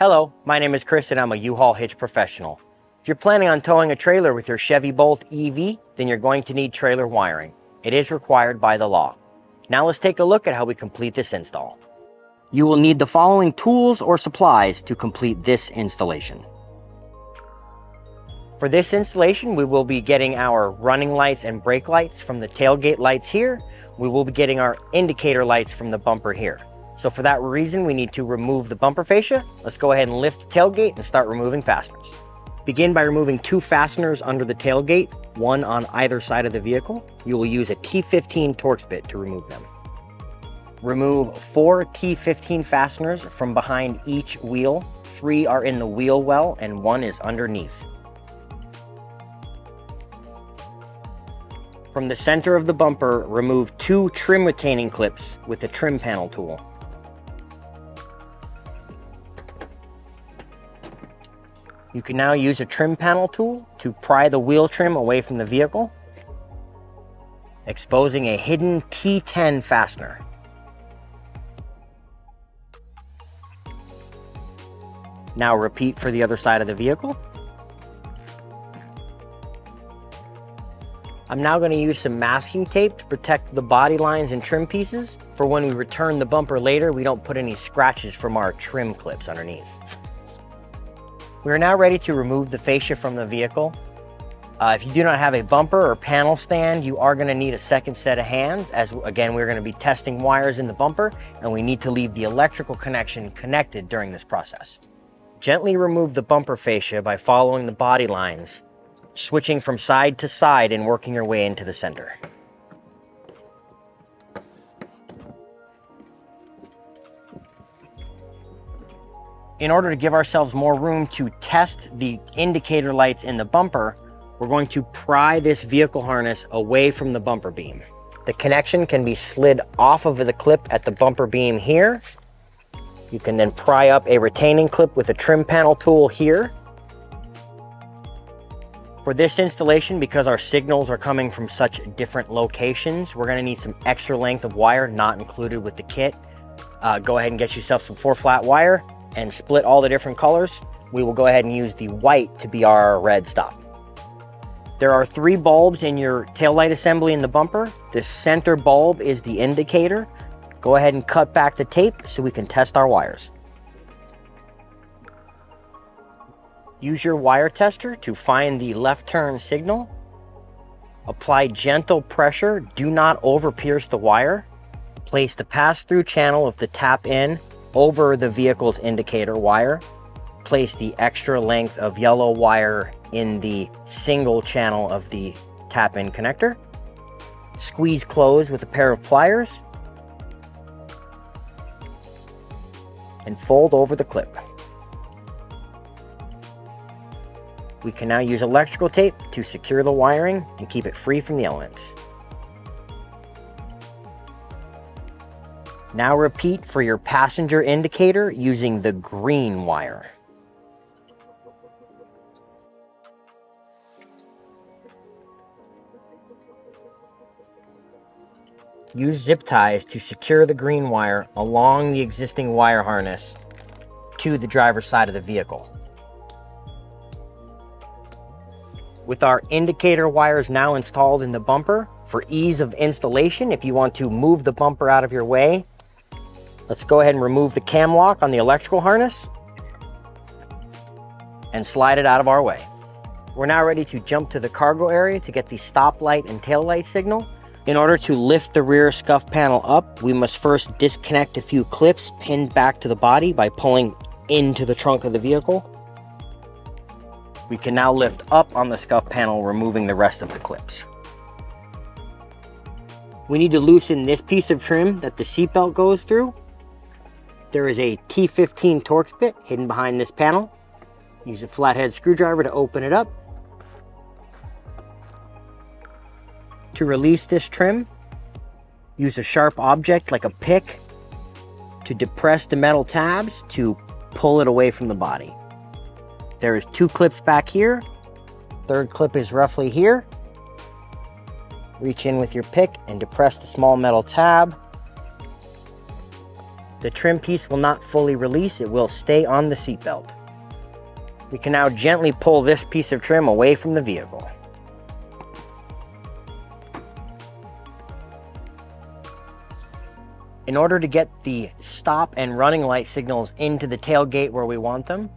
Hello, my name is Chris and I'm a U-Haul hitch professional. If you're planning on towing a trailer with your Chevy Bolt EV, then you're going to need trailer wiring. It is required by the law. Now let's take a look at how we complete this install. You will need the following tools or supplies to complete this installation. For this installation, we will be getting our running lights and brake lights from the tailgate lights here. We will be getting our indicator lights from the bumper here. So for that reason, we need to remove the bumper fascia. Let's go ahead and lift the tailgate and start removing fasteners. Begin by removing 2 fasteners under the tailgate, one on either side of the vehicle. You will use a T15 Torx bit to remove them. Remove 4 T15 fasteners from behind each wheel. 3 are in the wheel well and 1 is underneath. From the center of the bumper, remove 2 trim retaining clips with the trim panel tool. You can now use a trim panel tool to pry the wheel trim away from the vehicle, exposing a hidden T10 fastener. Now repeat for the other side of the vehicle. I'm now going to use some masking tape to protect the body lines and trim pieces. For when we return the bumper later, we don't put any scratches from our trim clips underneath. We are now ready to remove the fascia from the vehicle. If you do not have a bumper or panel stand, you are going to need a second set of hands, as again, we're going to be testing wires in the bumper and we need to leave the electrical connection connected during this process. Gently remove the bumper fascia by following the body lines, switching from side to side and working your way into the center. In order to give ourselves more room to test the indicator lights in the bumper, we're going to pry this vehicle harness away from the bumper beam. The connection can be slid off of the clip at the bumper beam here. You can then pry up a retaining clip with a trim panel tool here. For this installation, because our signals are coming from such different locations, we're going to need some extra length of wire not included with the kit. Go ahead and get yourself some 4-flat wire and split all the different colors. We will go ahead and use the white to be our red stop. There are 3 bulbs in your taillight assembly in the bumper. The center bulb is the indicator. Go ahead and cut back the tape so we can test our wires. Use your wire tester to find the left turn signal. Apply gentle pressure. Do not over pierce the wire. Place the pass-through channel of the tap-in over the vehicle's indicator wire. Place the extra length of yellow wire in the single channel of the tap-in connector. Squeeze close with a pair of pliers and fold over the clip. We can now use electrical tape to secure the wiring and keep it free from the elements. Now repeat for your passenger indicator using the green wire. Use zip ties to secure the green wire along the existing wire harness to the driver's side of the vehicle. With our indicator wires now installed in the bumper, for ease of installation, if you want to move the bumper out of your way, let's go ahead and remove the cam lock on the electrical harness and slide it out of our way. We're now ready to jump to the cargo area to get the stop light and tail light signal. In order to lift the rear scuff panel up, we must first disconnect a few clips pinned back to the body by pulling into the trunk of the vehicle. We can now lift up on the scuff panel, removing the rest of the clips. We need to loosen this piece of trim that the seatbelt goes through. There is a T15 Torx bit hidden behind this panel. Use a flathead screwdriver to open it up. To release this trim, use a sharp object like a pick to depress the metal tabs to pull it away from the body. There is 2 clips back here. 3rd clip is roughly here. Reach in with your pick and depress the small metal tab. the trim piece will not fully release, it will stay on the seat belt. We can now gently pull this piece of trim away from the vehicle. In order to get the stop and running light signals into the tailgate where we want them,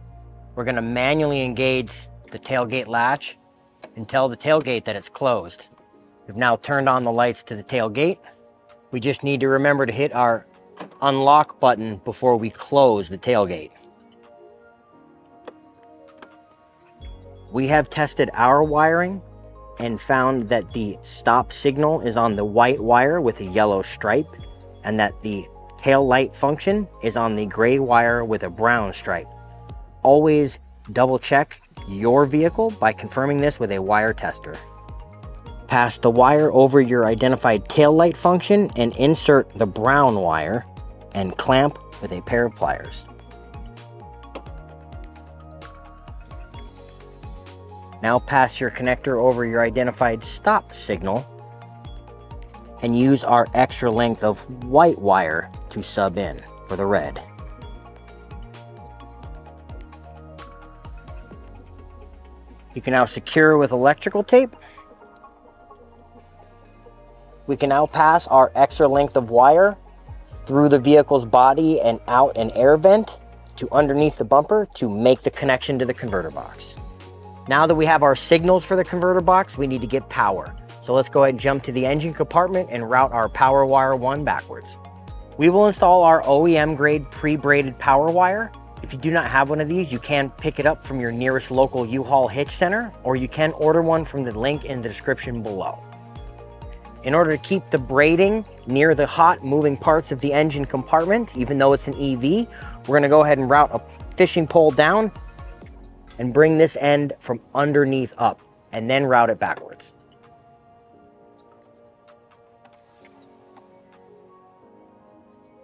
we're going to manually engage the tailgate latch and tell the tailgate that it's closed. We've now turned on the lights to the tailgate. We just need to remember to hit our unlock button before we close the tailgate. We have tested our wiring and found that the stop signal is on the white wire with a yellow stripe, and that the tail light function is on the gray wire with a brown stripe. Always double check your vehicle by confirming this with a wire tester. Pass the wire over your identified tail light function and insert the brown wire and clamp with a pair of pliers. Now pass your connector over your identified stop signal and use our extra length of white wire to sub in for the red. You can now secure with electrical tape. We can now pass our extra length of wire through the vehicle's body and out an air vent to underneath the bumper to make the connection to the converter box. Now that we have our signals for the converter box, we need to get power. So let's go ahead and jump to the engine compartment and route our power wire 1 backwards. We will install our OEM grade pre-braided power wire. If you do not have one of these, you can pick it up from your nearest local U-Haul hitch center, or you can order one from the link in the description below. In order to keep the braiding near the hot moving parts of the engine compartment, even though it's an EV, we're going to go ahead and route a fishing pole down and bring this end from underneath up, and then route it backwards.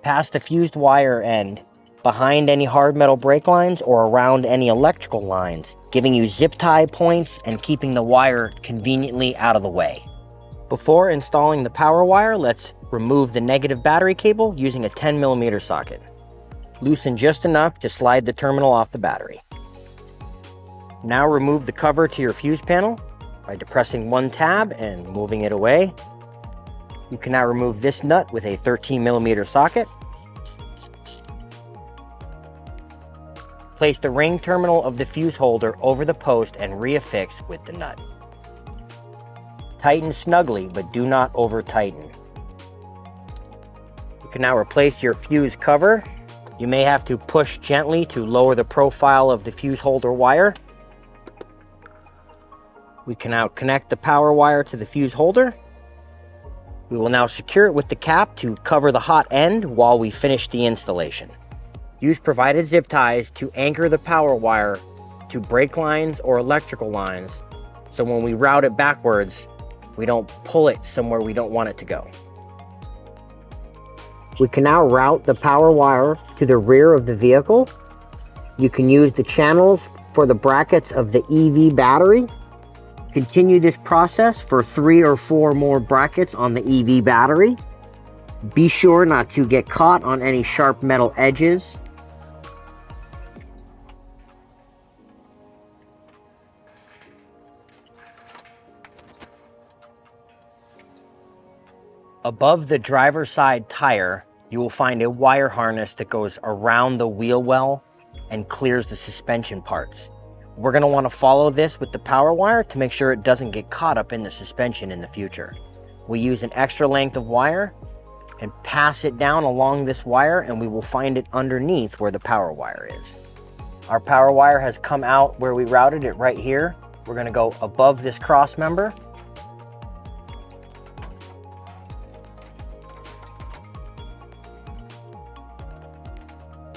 Pass the fused wire end behind any hard metal brake lines or around any electrical lines, giving you zip tie points and keeping the wire conveniently out of the way. Before installing the power wire, let's remove the negative battery cable using a 10mm socket. Loosen just enough to slide the terminal off the battery. Now remove the cover to your fuse panel by depressing one tab and moving it away. You can now remove this nut with a 13mm socket. Place the ring terminal of the fuse holder over the post and reaffix with the nut. Tighten snugly, but do not over tighten. You can now replace your fuse cover. You may have to push gently to lower the profile of the fuse holder wire. We can now connect the power wire to the fuse holder. We will now secure it with the cap to cover the hot end while we finish the installation. Use provided zip ties to anchor the power wire to brake lines or electrical lines, so when we route it backwards, we don't pull it somewhere we don't want it to go. We can now route the power wire to the rear of the vehicle. You can use the channels for the brackets of the EV battery. Continue this process for 3 or 4 more brackets on the EV battery. Be sure not to get caught on any sharp metal edges. Above the driver's side tire, you will find a wire harness that goes around the wheel well and clears the suspension parts. We're going to want to follow this with the power wire to make sure it doesn't get caught up in the suspension in the future. We use an extra length of wire and pass it down along this wire, and we will find it underneath where the power wire is. Our power wire has come out where we routed it right here. We're going to go above this cross member.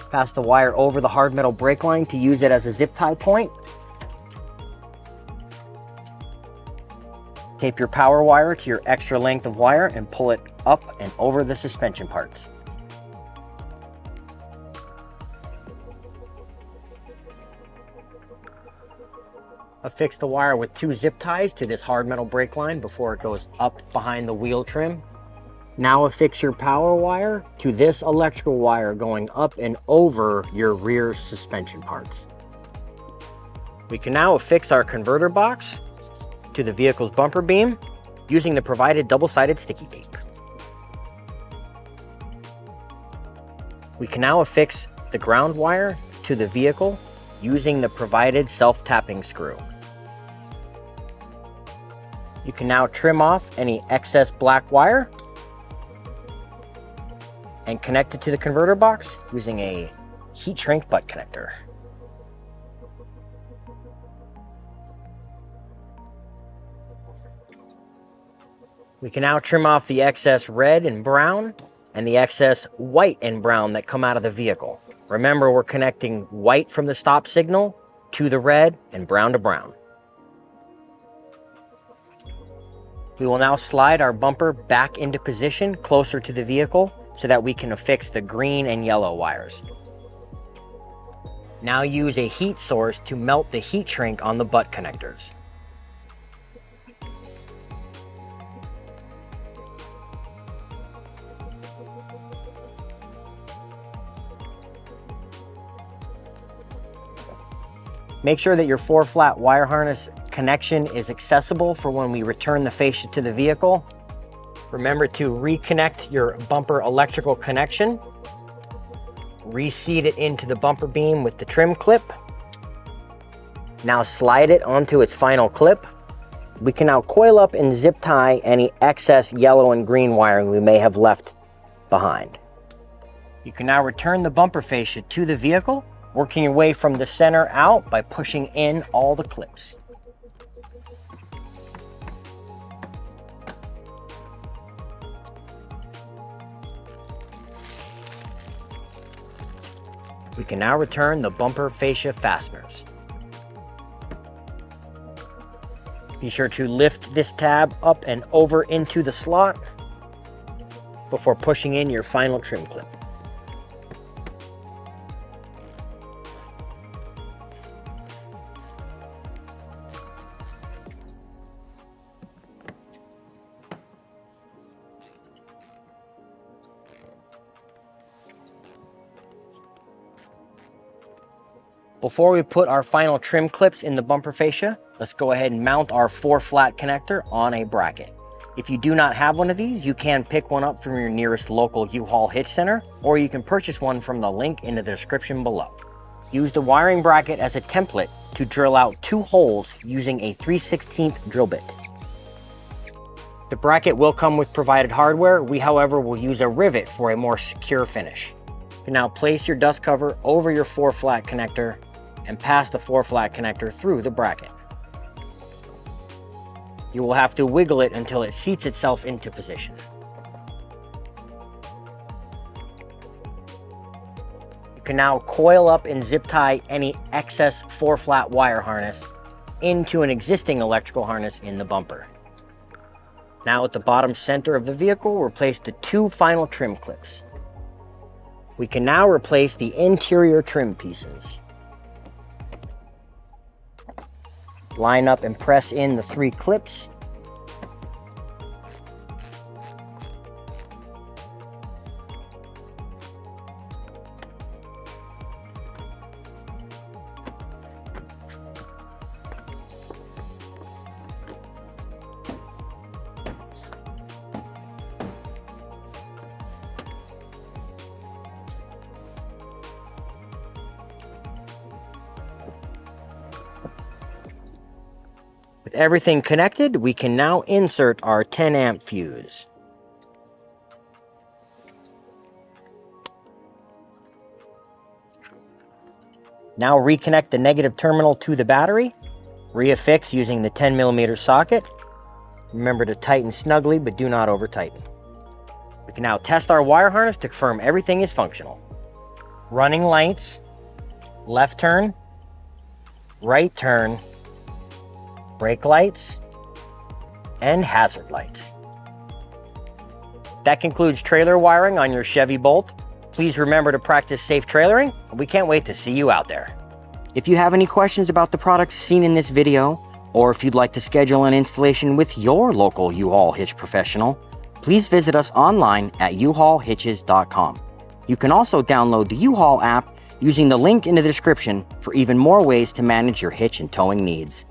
Pass the wire over the hard metal brake line to use it as a zip tie point. Tape your power wire to your extra length of wire and pull it up and over the suspension parts. Affix the wire with 2 zip ties to this hard metal brake line before it goes up behind the wheel trim. Now affix your power wire to this electrical wire going up and over your rear suspension parts. We can now affix our converter box to the vehicle's bumper beam using the provided double-sided sticky tape. We can now affix the ground wire to the vehicle using the provided self-tapping screw. You can now trim off any excess black wire and connect it to the converter box using a heat shrink butt connector. We can now trim off the excess red and brown and the excess white and brown that come out of the vehicle. Remember, we're connecting white from the stop signal to the red and brown to brown. We will now slide our bumper back into position closer to the vehicle so that we can affix the green and yellow wires. Now use a heat source to melt the heat shrink on the butt connectors. Make sure that your 4-flat wire harness connection is accessible for when we return the fascia to the vehicle. Remember to reconnect your bumper electrical connection. Reseat it into the bumper beam with the trim clip. Now slide it onto its final clip. We can now coil up and zip tie any excess yellow and green wiring we may have left behind. You can now return the bumper fascia to the vehicle, working your way from the center out by pushing in all the clips. We can now return the bumper fascia fasteners. Be sure to lift this tab up and over into the slot before pushing in your final trim clip. Before we put our final trim clips in the bumper fascia, let's go ahead and mount our 4-flat connector on a bracket. If you do not have one of these, you can pick one up from your nearest local U-Haul Hitch Center, or you can purchase one from the link in the description below. Use the wiring bracket as a template to drill out 2 holes using a 3/16 drill bit. The bracket will come with provided hardware. We, however, will use a rivet for a more secure finish. You can now place your dust cover over your 4-flat connector and pass the 4-flat connector through the bracket. You will have to wiggle it until it seats itself into position. You can now coil up and zip tie any excess 4-flat wire harness into an existing electrical harness in the bumper. Now at the bottom center of the vehicle, replace the 2 final trim clips. We can now replace the interior trim pieces. Line up and press in the 3 clips. With everything connected, we can now insert our 10-amp fuse. Now reconnect the negative terminal to the battery. Reaffix using the 10mm socket. Remember to tighten snugly, but do not over-tighten. We can now test our wire harness to confirm everything is functional. Running lights, left turn, right turn, brake lights, and hazard lights. That concludes trailer wiring on your Chevy Bolt. Please remember to practice safe trailering, and we can't wait to see you out there. If you have any questions about the products seen in this video, or if you'd like to schedule an installation with your local U-Haul Hitch professional, please visit us online at uhaulhitches.com. You can also download the U-Haul app using the link in the description for even more ways to manage your hitch and towing needs.